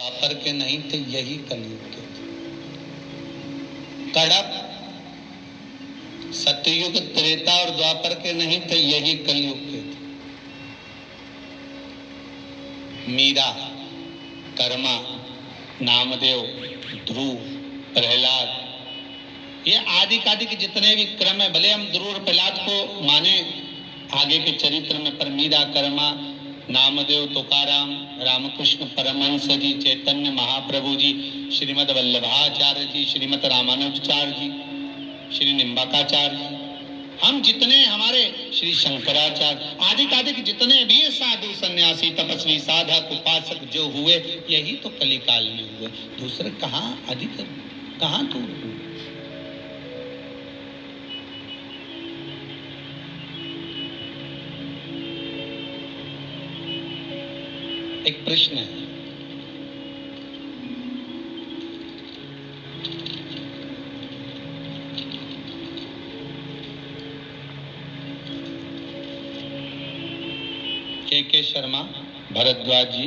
द्वापर के नहीं थे, यही कलयुग के थे। कड़प सतयुग, त्रेता और द्वापर के नहीं थे, यही कलयुग के थे। मीरा, कर्मा, नामदेव, ध्रुव, प्रहलाद, ये आदि कादि के जितने भी क्रम है, भले हम ध्रुव और प्रहलाद को माने आगे के चरित्र में, पर मीरा, कर्मा, नामदेव, तुकाराम, रामकृष्ण परमहंस जी, चैतन्य महाप्रभु जी, श्रीमद वल्लभाचार्य जी, श्रीमद रामानुजाचार्य जी, श्री निम्बाकाचार्य जी, हम जितने हमारे श्री शंकराचार्य आदि कादि के जितने भी साधु सन्यासी तपस्वी साधक उपासक जो हुए, यही तो कलिकाल में हुए। दूसरे कहाँ अधिक, कहाँ दूर हुए। एक प्रश्न है, के शर्मा भरद्वाज जी,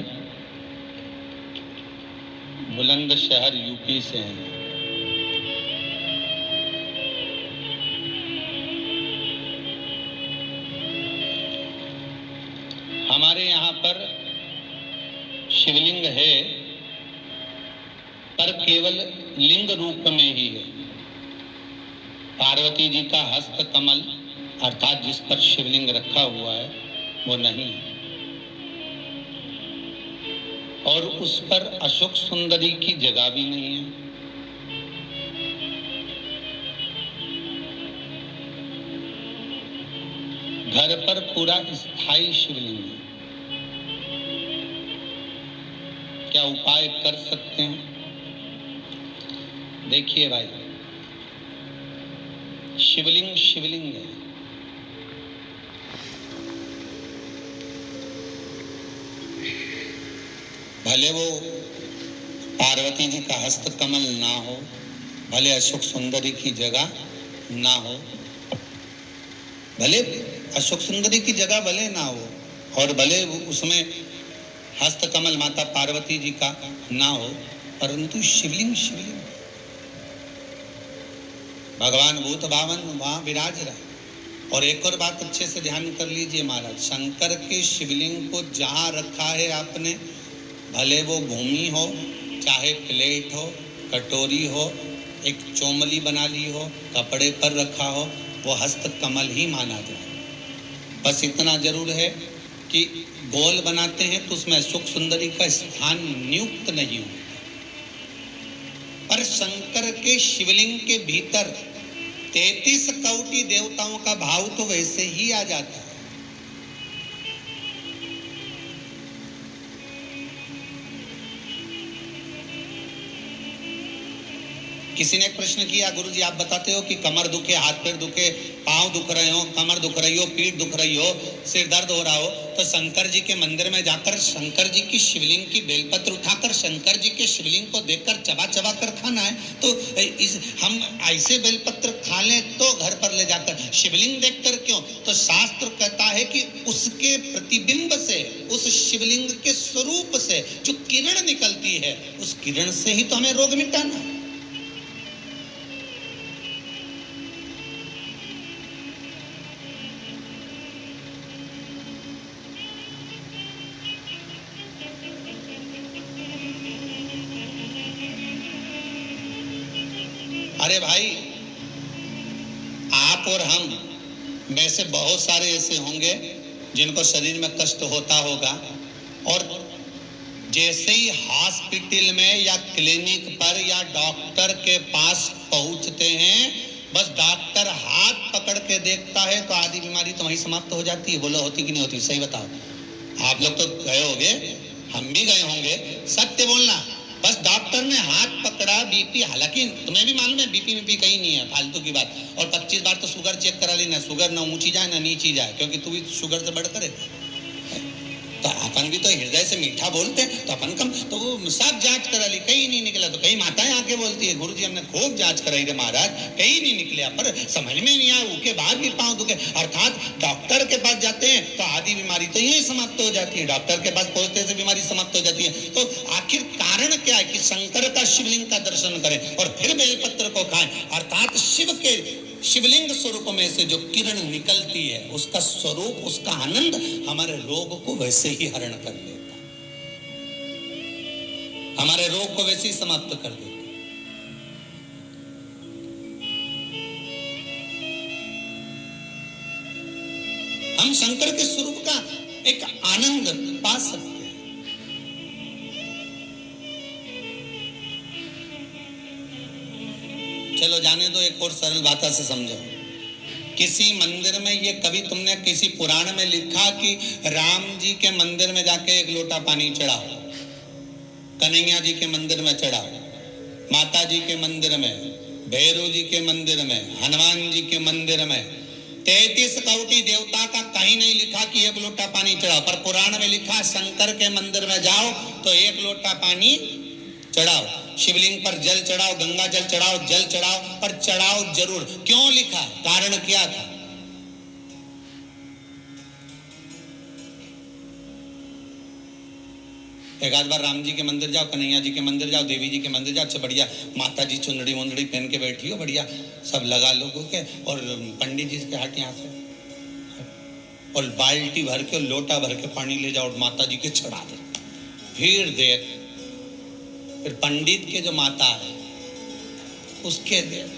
बुलंदशहर यूपी से हैं। हमारे यहाँ पर शिवलिंग है, पर केवल लिंग रूप में ही है। पार्वती जी का हस्त कमल अर्थात जिस पर शिवलिंग रखा हुआ है वो नहीं है, और उस पर अशोक सुंदरी की जगह भी नहीं है। घर पर पूरा स्थायी शिवलिंग है। क्या उपाय कर सकते हैं? देखिए भाई, शिवलिंग शिवलिंग है। भले वो पार्वती जी का हस्त कमल ना हो, भले अशोक सुंदरी की जगह ना हो, भले अशोक सुंदरी की जगह भले ना हो, और भले उसमें हस्त कमल माता पार्वती जी का ना हो, परंतु शिवलिंग शिवलिंग, भगवान भूत भावन वहां विराज रहा। और एक और बात अच्छे से ध्यान कर लीजिए महाराज, शंकर के शिवलिंग को जहां रखा है आपने, भले वो भूमि हो, चाहे प्लेट हो, कटोरी हो, एक चोमली बना ली हो, कपड़े पर रखा हो, वो हस्त कमल ही माना जाए। बस इतना जरूर है कि गोल बनाते हैं तो उसमें अशोक सुंदरी का स्थान नियुक्त नहीं हो, पर शंकर के शिवलिंग के भीतर 33 कोटि देवताओं का भाव तो वैसे ही आ जाता है। किसी ने एक प्रश्न किया, गुरुजी आप बताते हो कि कमर दुखे, हाथ पैर दुखे, पांव दुख रहे हो, कमर दुख रही हो, पीठ दुख रही हो, सिर दर्द हो रहा हो, तो शंकर जी के मंदिर में जाकर शंकर जी की शिवलिंग की बेलपत्र उठाकर शंकर जी के शिवलिंग को देखकर चबा चबा कर खाना है। तो हम ऐसे बेलपत्र खा लें तो घर पर ले जाकर शिवलिंग देखकर क्यों? तो शास्त्र कहता है कि उसके प्रतिबिंब से, उस शिवलिंग के स्वरूप से जो किरण निकलती है, उस किरण से ही तो हमें रोग मिटाना है। अरे भाई, आप और हम में से बहुत सारे ऐसे होंगे जिनको शरीर में कष्ट होता होगा, और जैसे ही हॉस्पिटल में या क्लिनिक पर या डॉक्टर के पास पहुंचते हैं, बस डॉक्टर हाथ पकड़ के देखता है तो आधी बीमारी तो वहीं समाप्त हो जाती है। बोलो होती कि नहीं होती? सही बताओ। आप लोग तो गए होंगे, हम भी गए होंगे, सत्य बोलना। बस डॉक्टर ने हाथ पकड़ा, बीपी, हालांकि तुम्हें भी मालूम है बीपी में भी कहीं नहीं है, फालतू की बात। और 25 बार तो शुगर चेक करा लेना, शुगर ना ऊंची जाए ना नीची जाए, क्योंकि तू भी शुगर से बढ़कर है। तो अपन भी तो हृदय से मीठा बोलते हैं, तो अपन कम तो वो सब जांच करा ली, कहीं नहीं निकला, तो कहीं माताएं आके के बोलती है गुरुजी हमने खूब जांच कराई रे महाराज, कहीं नहीं निकले, पर समझ में नहीं आया, उसके बाद भी पांव दुखे। अर्थात डॉक्टर के पास जाते हैं तो आधी बीमारी तो यही समाप्त हो जाती है, डॉक्टर के पास पहुंचते से बीमारी समाप्त हो जाती है। तो आखिर कारण क्या है कि शंकर का शिवलिंग का दर्शन करें और फिर बेलपत्र को खाएं। अर्थात शिव के शिवलिंग स्वरूप में से जो किरण निकलती है उसका स्वरूप, उसका आनंद हमारे रोग को वैसे ही हरण कर लेता, हमारे रोग को वैसे ही समाप्त कर देता। हम शंकर के स्वरूप का एक आनंद पा सकते हैं। चलो जाने दो, एक और सरल भाषा से समझो। किसी मंदिर में, ये कभी तुमने किसी पुराण में लिखा कि राम जी के मंदिर में जाके एक लोटा पानी चढ़ाओ, कन्हैया जी के मंदिर में चढ़ाओ, माता जी के मंदिर में, भैरव जी के मंदिर में, हनुमान जी के मंदिर में 33 कोटि देवता का कहीं नहीं लिखा कि एक लोटा पानी चढ़ाओ, पर पुराण में लिखा शंकर के मंदिर में जाओ तो एक लोटा पानी चढ़ाओ, शिवलिंग पर जल चढ़ाओ, गंगा जल चढ़ाओ, जल चढ़ाओ, पर चढ़ाओ जरूर। क्यों लिखा, कारण क्या था? एक आध बार राम जी के मंदिर जाओ, कन्हैया जी के मंदिर जाओ, देवी जी के मंदिर जाओ, अच्छा बढ़िया माता जी चुंदड़ी मुंदड़ी पहन के बैठी हो, बढ़िया सब लगा लोगों के, और पंडित जी के हाथ यहाँ से और बाल्टी भर के लोटा भर के पानी ले जाओ और माता जी के चढ़ा दे। फिर देख, फिर पंडित के जो माता है उसके देख,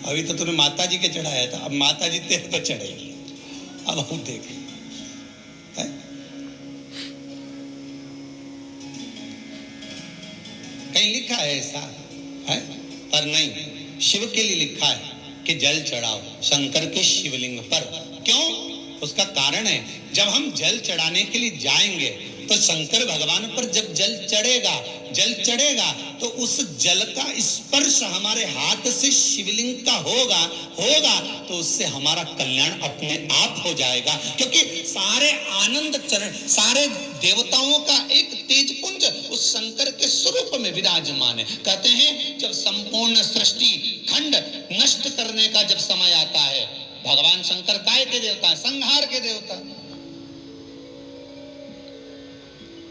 अभी तो तूने माता जी के चढ़ाया था, अब माता जी तेरे पे चढ़ेगी, अब हम देख। कहीं लिखा है ऐसा है, पर नहीं, शिव के लिए लिखा है कि जल चढ़ाओ शंकर के शिवलिंग पर। क्यों? उसका कारण है, जब हम जल चढ़ाने के लिए जाएंगे तो शंकर भगवान पर जब जल चढ़ेगा तो उस जल का स्पर्श हमारे हाथ से शिवलिंग का होगा तो उससे हमारा कल्याण अपने आप हो जाएगा, क्योंकि सारे आनंद चरण, सारे देवताओं का एक तेजपुंज उस शंकर के स्वरूप में विराजमान है। कहते हैं जब संपूर्ण सृष्टि खंड नष्ट करने का जब समय आता है, भगवान शंकर काय के देवता, संहार के देवता।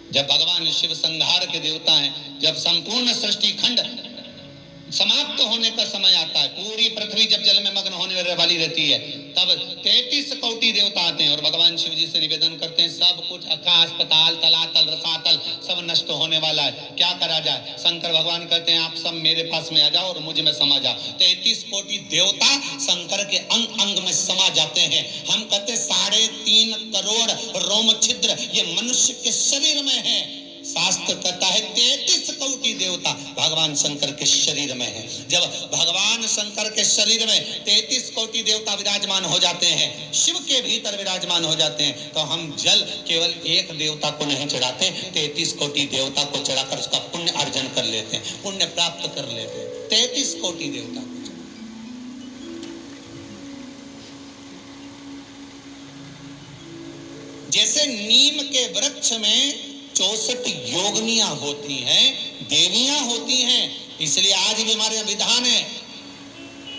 जब भगवान शिव संहार के देवता हैं, जब संपूर्ण सृष्टि खंड समाप्त होने का समय आता है, पूरी पृथ्वी जब जल में मग्न होने वाली रहती है, तब 33 कोटि देवता आते हैं और भगवान शिव जी से निवेदन करते हैं सब कुछ आकाश पाताल तलातल रसातल सब नष्ट होने वाला है, क्या करा जाए? शंकर भगवान कहते हैं आप सब मेरे पास में आ जाओ और मुझ में समा जाओ। 33 कोटि देवता शंकर के अंग अंग में समा जाते हैं। हम कहते 3.5 करोड़ रोम छिद्र ये मनुष्य के शरीर में है। शास्त्र कहता है 33 कोटि देवता भगवान शंकर के शरीर में है। जब भगवान शंकर के शरीर में 33 कोटि देवता विराजमान हो जाते हैं, शिव के भीतर विराजमान हो जाते हैं, तो हम जल केवल एक देवता को नहीं चढ़ाते, 33 कोटि देवता को चढ़ाकर उसका पुण्य अर्जन कर लेते हैं, पुण्य प्राप्त कर लेते हैं। 33 कोटि देवता को जैसे नीम के वृक्ष में 64 योगनियां होती हैं, देवियां होती हैं, इसलिए आज भी हमारे विधान है,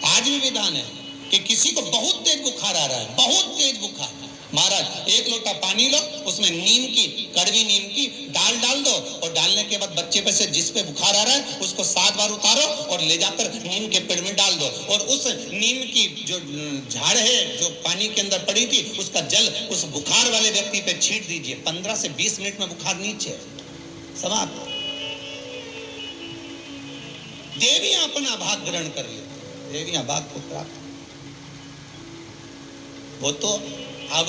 आज भी विधान है कि किसी को बहुत तेज बुखार आ रहा है, बहुत तेज बुखार, महाराज एक लोटा पानी लो, उसमें नीम की, कड़वी नीम की डाल दो और डालने के बाद बच्चे पे से जिस पे बुखार आ रहा है उसको 7 बार उतारो और ले जाकर नीम के पेड़ में डाल दो और उस नीम की जो झाड़ है जो पानी के अंदर पड़ी थी उसका जल उस बुखार वाले व्यक्ति पे छींट दीजिए। 15 से 20 मिनट में बुखार नीचे समाप्त। देवियां अपना भाग ग्रहण कर लेती, देवियां भाग को प्राप्त। वो तो अब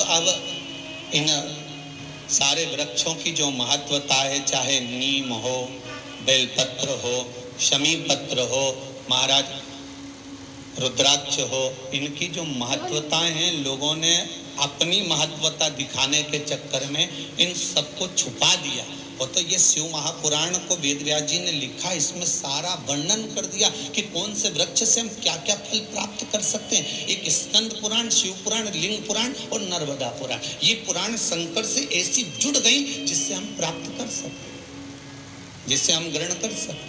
इन सारे वृक्षों की जो महत्वता है, चाहे नीम हो, बेलपत्र हो, शमी पत्र हो, महाराज रुद्राक्ष हो, इनकी जो महत्वताएं हैं, लोगों ने अपनी महत्वता दिखाने के चक्कर में इन सबको छुपा दिया। वो तो ये शिव महापुराण को वेद व्यास जी ने लिखा, इसमें सारा वर्णन कर दिया कि कौन से वृक्ष से हम क्या क्या फल प्राप्त कर सकते हैं। एक स्कंद पुराण, शिव पुराण, लिंग पुराण और नर्मदा पुराण, ये पुराण शंकर से ऐसी जुड़ गई जिससे हम प्राप्त कर सकते हैं। जिससे हम ग्रहण कर सकें।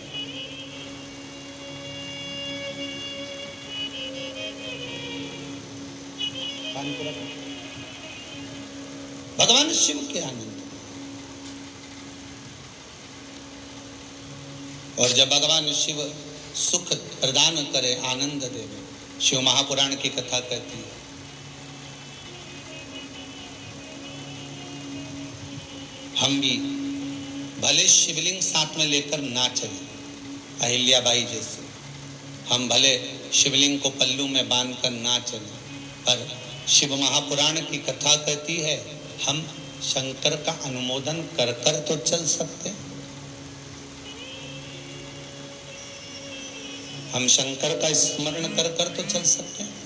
भगवान शिव के आनंद, और जब भगवान शिव सुख प्रदान करे, आनंद देवे, शिव महापुराण की कथा कहती है, हम भी भले शिवलिंग साथ में लेकर ना चले, अहिल्याबाई जैसे, हम भले शिवलिंग को पल्लू में बांधकर ना चले, पर शिव महापुराण की कथा कहती है हम शंकर का अनुमोदन कर कर तो चल सकते हैं। हम शंकर का स्मरण कर कर तो चल सकते हैं।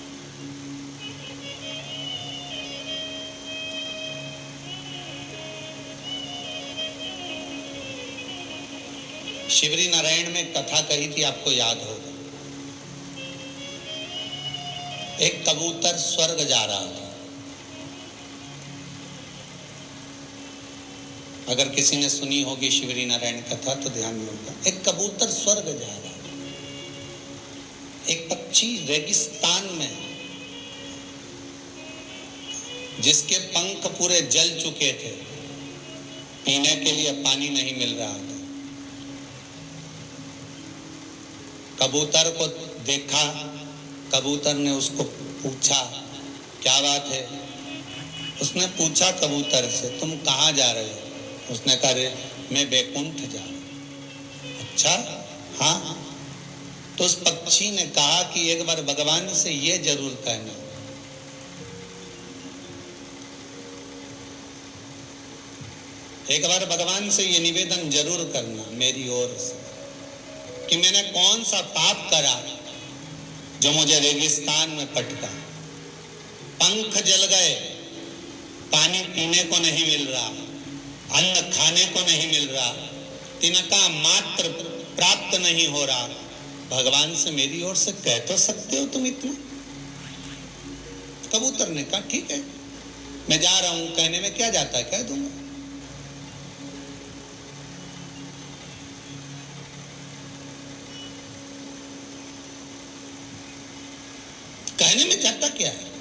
शिवरी नारायण में कथा कही थी, आपको याद होगा। एक कबूतर स्वर्ग जा रहा था। अगर किसी ने सुनी होगी शिवरी नारायण कथा तो ध्यान में होगा। एक कबूतर स्वर्ग जा रहा था। एक पक्षी रेगिस्तान में, जिसके पंख पूरे जल चुके थे, पीने के लिए पानी नहीं मिल रहा था, कबूतर को देखा। कबूतर ने उसको पूछा क्या बात है। उसने पूछा कबूतर से, तुम कहाँ जा रहे हो? उसने कहा रे मैं बैकुंठ जा रहा हूं। अच्छा हाँ। तो उस पक्षी ने कहा कि एक बार भगवान से ये जरूर कहना, एक बार भगवान से ये निवेदन जरूर करना मेरी ओर से कि मैंने कौन सा पाप करा जो मुझे रेगिस्तान में पटका, पंख जल गए, पानी पीने को नहीं मिल रहा, अन्न खाने को नहीं मिल रहा, तिनका मात्र प्राप्त नहीं हो रहा। भगवान से मेरी ओर से कह तो सकते हो तुम इतना? कबूतर ने कहा ठीक है, मैं जा रहा हूं, कहने में क्या जाता है, कह दूंगा। कहने में जाता क्या है,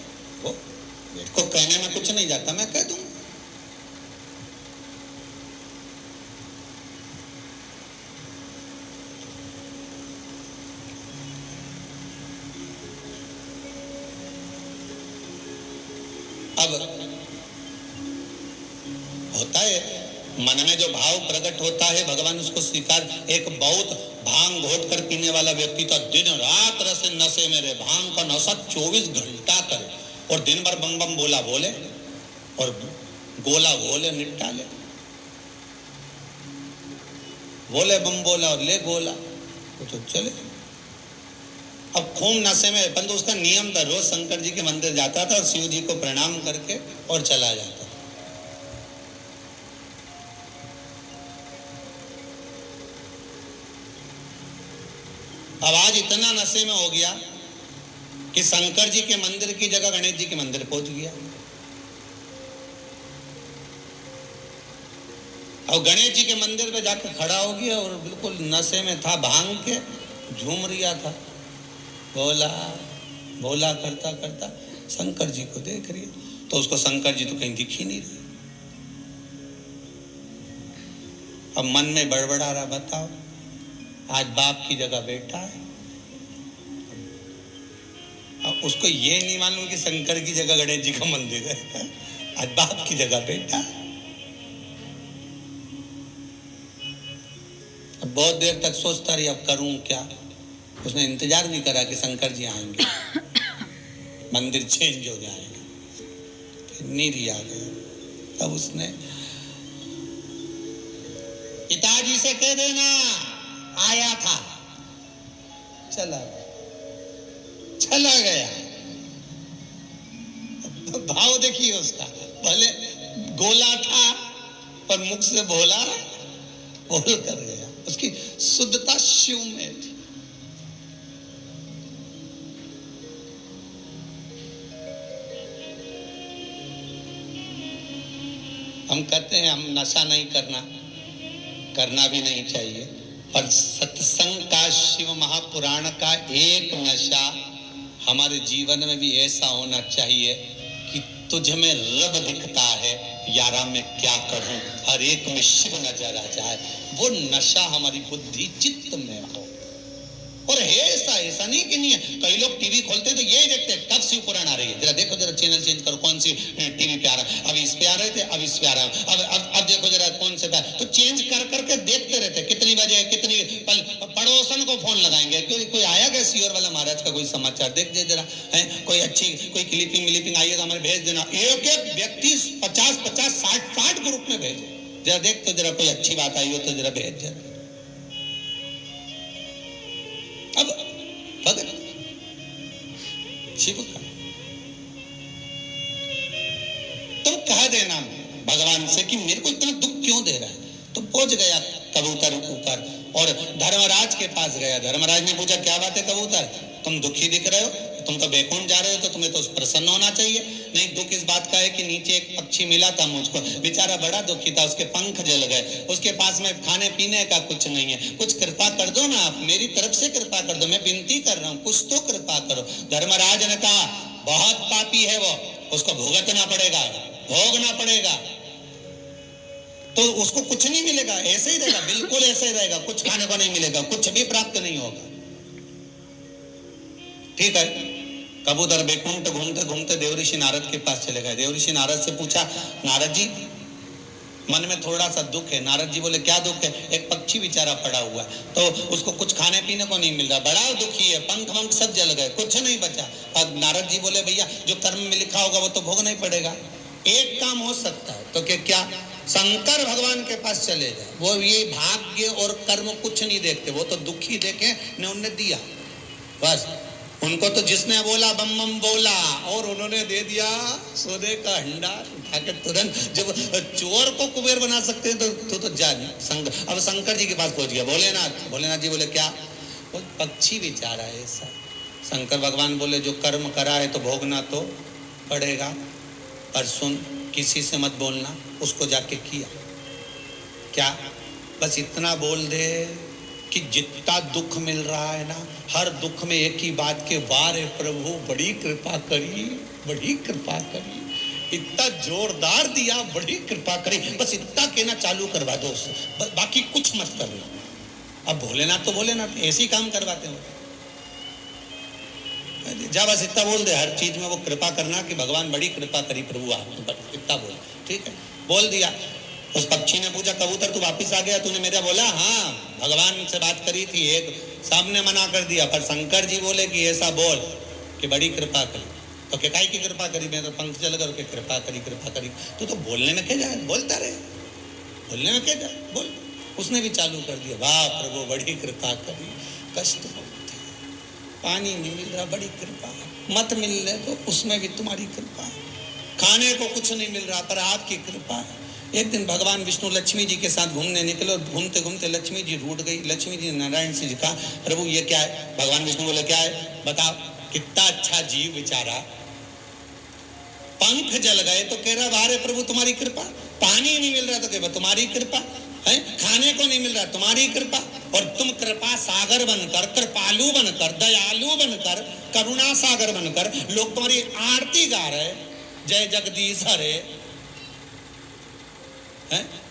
वो को कहने में कुछ नहीं जाता, मैं कह दूंगा। अब होता है मन में जो भाव प्रकट होता है, भगवान उसको स्वीकार। एक बहुत भांग घोट कर पीने वाला व्यक्ति तो दिन रात रसे नशे में रहे, भांग का नशा 24 घंटा करे और दिन भर बम बम बोला बोले और गोला बोले निपटा ले, बोले बम बोला और ले गोला तो चले। अब खूब नशे में, परंतु उसका नियम था, रोज शंकर जी के मंदिर जाता था और शिव जी को प्रणाम करके और चला जाता। अब आज इतना नशे में हो गया कि शंकर जी के मंदिर की जगह गणेश जी के मंदिर पहुंच गया। और गणेश जी के मंदिर पे जाकर खड़ा हो गया और बिल्कुल नशे में था, भांग के झूम रिया था, बोला बोला करता करता शंकर जी को देख रही है। तो उसको शंकर जी तो कहीं दिख ही नहीं रहे। अब मन में बड़बड़ा रहा, बताओ आज बाप की जगह बेटा है। अब उसको ये नहीं मालूम कि शंकर की जगह गणेश जी का मंदिर है, आज बाप की जगह बेटा है। अब बहुत देर तक सोचता रही अब करूं क्या। उसने इंतजार भी करा कि शंकर जी आएंगे, मंदिर चेंज हो जाएगा, फिर नीरी आ गया। तब उसने पिताजी से कह देना आया था, चला गया। भाव देखिए उसका, भले गोला था पर मुख से बोला बोल कर गया। उसकी शुद्धता शिव में थी। हम कहते हैं हम नशा नहीं करना, करना भी नहीं चाहिए। पर सत्संग का, शिव महापुराण का एक नशा हमारे जीवन में भी ऐसा होना चाहिए कि तुझ में रब दिखता है, यारा मैं क्या करूं, हर एक में शिव नजर आ जाए। वो नशा हमारी बुद्धि चित्त में हो। और है ऐसा नहीं कि नहीं है। कई लोग टीवी खोलते हैं तो यही देखते हैं कब शिव पुराण आ रही है, जरा देखो, जरा चैनल चेंज करो, कौन सी टीवी पे आ रहा है, अब इस पे आ रहे थे, अब इस पे आ रहा है, अब देखो जरा कौन से पे, तो चेंज कर करके देखते रहते, कितनी बजे कितनी पल। पड़ोसन को फोन लगाएंगे, कोई आया क्या सियोर वाला महाराज का कोई समाचार, देख दे जरा, है कोई अच्छी कोई क्लिपिंग आई है तो हमें भेज देना। एक एक व्यक्ति 50-50 60 ग्रुप में भेजे, जरा देख तो जरा कोई अच्छी बात आई हो तो जरा भेज जरा। अब भगत शिव का तुम कह देना भगवान से कि मेरे को इतना दुख क्यों दे रहा है। तो पहुंच गया कबूतर ऊपर और धर्मराज के पास गया। धर्मराज ने पूछा क्या बात है कबूतर, तुम दुखी दिख रहे हो, तुम तो बैकुंठ जा रहे हो, तो तुम्हें तो प्रसन्न होना चाहिए। नहीं, दुख इस बात का है कि नीचे एक पक्षी मिला था मुझको, बेचारा बड़ा दुखी था, उसके पंख जल गए, उसके पास में खाने पीने का कुछ नहीं है, कुछ कृपा कर दो ना आप, मेरी तरफ से कृपा कर दो, मैं विनती कर रहा हूँ, कुछ तो कृपा करो। धर्मराज ने कहा बहुत पापी है वो, उसको भुगतना पड़ेगा, भोगना पड़ेगा। तो उसको कुछ नहीं मिलेगा, ऐसे ही रहेगा, बिल्कुल ऐसे ही रहेगा, कुछ खाने को नहीं मिलेगा, कुछ भी प्राप्त नहीं होगा। ठीक है, कबूतर बैकुंठ घूमते घूमते देवऋषि नारद के पास चले गए। देवऋषि नारद से पूछा, नारद जी मन में थोड़ा सा दुख है। नारद जी बोले क्या दुख है। एक पक्षी बेचारा पड़ा हुआ, तो उसको कुछ खाने पीने को नहीं मिल रहा, बड़ा दुखी है, पंख वंख सब जल गए, कुछ नहीं बचा। अब नारद जी बोले भैया जो कर्म में लिखा होगा वो तो भोगना ही पड़ेगा। एक काम हो सकता है, तो क्या शंकर भगवान के पास चले जाए, वो ये भाग्य और कर्म कुछ नहीं देखते, वो तो दुखी देखे ने उन्होंने दिया बस। उनको तो जिसने बोला बम बम बोला और उन्होंने दे दिया सोने का हंडार उठा के तुरंत। जब चोर को कुबेर बना सकते हैं तो जान अब शंकर जी के पास पहुंच गया। भोलेनाथ जी बोले क्या, वो पक्षी बेचारा है ऐसा। शंकर भगवान बोले जो कर्म करा है तो भोगना तो पड़ेगा, पर सुन किसी से मत बोलना, उसको जाके किया क्या, बस इतना बोल दे कि जितना दुख मिल रहा है ना, हर दुख में एक ही बात के वार है प्रभु बड़ी कृपा करी, बड़ी कृपा करी, इतना जोरदार दिया, बड़ी कृपा करी, बस इतना कहना चालू करवा दो, बाकी कुछ मत करना। अब भोलेनाथ तो भोलेनाथ ऐसे ही काम करवाते हो, जा बस इतना बोल दे, हर चीज में वो कृपा करना कि भगवान बड़ी कृपा करी प्रभु आप, इतना बोल, ठीक है, बोल दिया। उस पक्षी ने पूछा कबूतर तू वापिस आ गया, तूने मेरा बोला हाँ भगवान से बात करी थी, एक सामने मना कर दिया, पर शंकर जी बोले कि ऐसा बोल कि बड़ी कृपा करी। तो क्या काय की कृपा करी, मैं तो पंख जल कर के कृपा करी। तो बोलने में क्या जाए, बोलता रहे, बोलने में क्या जाए, बोल। उसने भी चालू कर दिया, वाह प्रभु बड़ी कृपा करी, कष्ट बहुत है, पानी नहीं मिल रहा, बड़ी कृपा, मत मिलने तो उसमें भी तुम्हारी कृपा, खाने को कुछ नहीं मिल रहा पर आपकी कृपा है। एक दिन भगवान विष्णु लक्ष्मी जी के साथ घूमने निकले और घूमते घूमते लक्ष्मी जी रूठ गई। लक्ष्मी जी नारायण से जी कहा प्रभु ये क्या है। भगवान विष्णु बोले क्या है बताओ। कितना अच्छा जीव बेचारा, पंख जल गए तो कह रहा वारे प्रभु तुम्हारी कृपा, पानी नहीं मिल रहा तो कह रहा तुम्हारी कृपा है, खाने को नहीं मिल रहा तुम्हारी कृपा, और तुम कृपा सागर बनकर, कृपालु बनकर, दयालु बनकर, करुणा सागर बनकर लोग तुम्हारी आरती गा रहे, जय जगदीश हरे,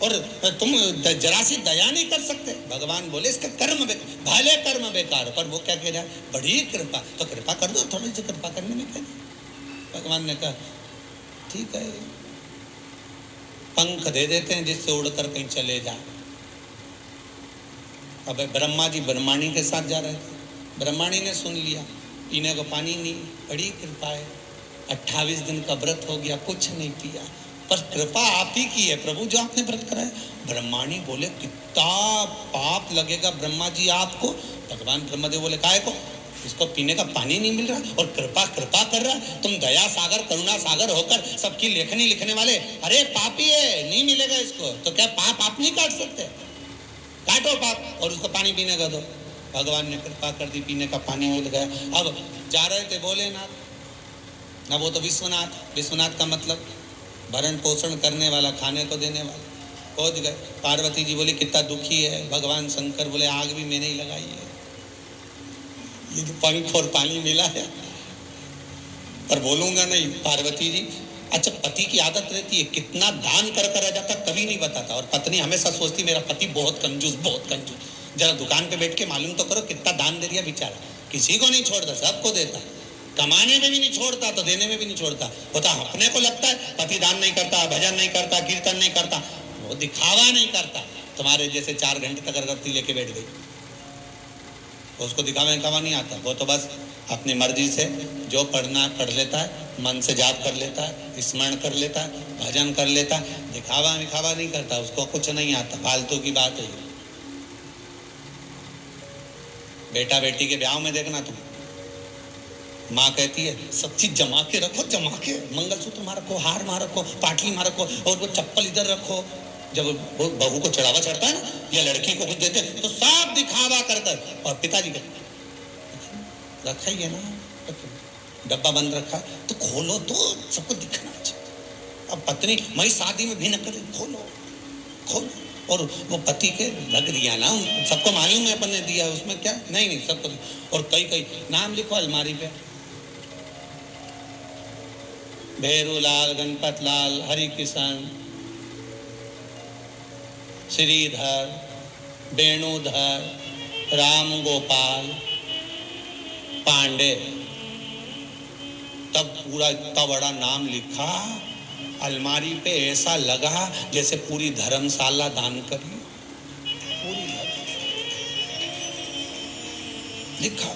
और तुम जरा सी दया नहीं कर सकते। भगवान बोले इसका कर्म भले कर्म बेकार, पर वो क्या कह रहा है बड़ी कृपा, तो कृपा कर दो, थोड़ी सी कृपा करने में क्या। भगवान ने कहा ठीक है, पंख दे देते हैं जिससे उड़कर कहीं चले जा। अब ब्रह्मा जी ब्रह्माणी के साथ जा रहे थे, ब्रह्माणी ने सुन लिया, पीने को पानी नहीं, बड़ी कृपा है, 28 दिन का व्रत हो गया, कुछ नहीं पिया, पर कृपा आप ही की है प्रभु जो आपने व्रत करा है। ब्रह्माणी बोले कितना पाप लगेगा ब्रह्मा जी आपको। भगवान ब्रह्मदेव बोले काहे को, इसको पीने का पानी नहीं मिल रहा और कृपा कर रहा, तुम दया सागर करुणा सागर होकर सबकी लेखनी लिखने वाले, अरे पापी है नहीं मिलेगा इसको, तो क्या पाप आप नहीं काट सकते, काटो पाप और उसको पानी पीने का दो। भगवान ने कृपा कर दी, पीने का पानी मिल गया। अब जा रहे थे भोलेनाथ, अब वो तो विश्वनाथ, विश्वनाथ का मतलब भरण पोषण करने वाला, खाने को देने वाला। पहुंच गए। पार्वती जी बोली कितना दुखी है। भगवान शंकर बोले आग भी मैंने ही लगाई है, ये तो पंख और पानी मिला है, पर बोलूंगा नहीं। पार्वती जी, अच्छा पति की आदत रहती है कितना दान कर कर आ जाता कभी नहीं बताता, और पत्नी हमेशा सोचती मेरा पति बहुत कंजूस बहुत कंजूस। जरा दुकान पे बैठ के मालूम तो करो कितना दान दे दिया बेचारा, किसी को नहीं छोड़ता, सबको देता, कमाने में भी नहीं छोड़ता तो देने में भी नहीं छोड़ता। होता अपने को लगता है पति दान नहीं करता, भजन नहीं करता, कीर्तन नहीं करता, वो दिखावा नहीं करता। तुम्हारे जैसे 4 घंटे तक अगरबत्ती लेके बैठ गई, उसको दिखावा नहीं आता, वो तो बस अपनी मर्जी से जो पढ़ना पढ़ लेता है, मन से जाप कर लेता है, स्मरण कर लेता है, भजन कर लेता है, दिखावा नहीं करता, उसको कुछ नहीं आता, फालतू की बात है। बेटा बेटी के ब्याह में देखना तुम, माँ कहती है सब चीज जमा के रखो, जमा के, मंगलसूत्र मां रखो, हार मां रखो, पाटली मां रखो, और वो चप्पल इधर रखो। जब वो बहू को चढ़ावा चढ़ता है ना, या लड़की को कुछ देते तो सब दिखावा कर कर, और पिताजी कहते रखा ही है ना, डब्बा बंद रखा तो खोलो तो सबको दिखना चाहिए। अब पत्नी मैं शादी में भी न करे, खोलो खोलो, और वो पति के लग दिया ना, सबको मालूम है अपन ने दिया, उसमें क्या नहीं सबको। और कई नाम लिखो अलमारी पे, भैरूलाल, गणपत लाल, हरि किशन, श्रीधर, वेणुधर, राम गोपाल, पांडे, तब पूरा इतना बड़ा नाम लिखा अलमारी पे, ऐसा लगा जैसे पूरी धर्मशाला दान करी, पूरी लिखा।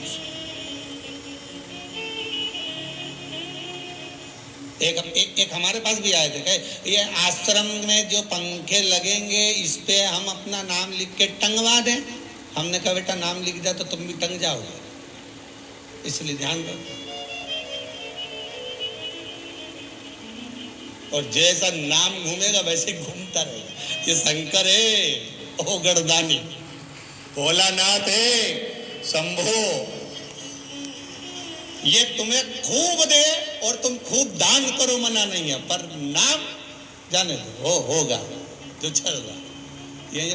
एक हमारे पास भी आए थे, कहे ये आश्रम में जो पंखे लगेंगे इस पे हम अपना नाम लिख के टंगवा दें। हमने कहा बेटा नाम लिख दिया तो तुम भी टंग जाओगे, इसलिए ध्यान रखो। और जैसा नाम घूमेगा वैसे घूमता रहेगा। ये शंकर है, ओ गणदानी, भोलानाथ है, शंभो, ये तुम्हें खूब दे और तुम खूब दान करो, मना नहीं है, पर नाम जाने दो, होगा जो चल रहा।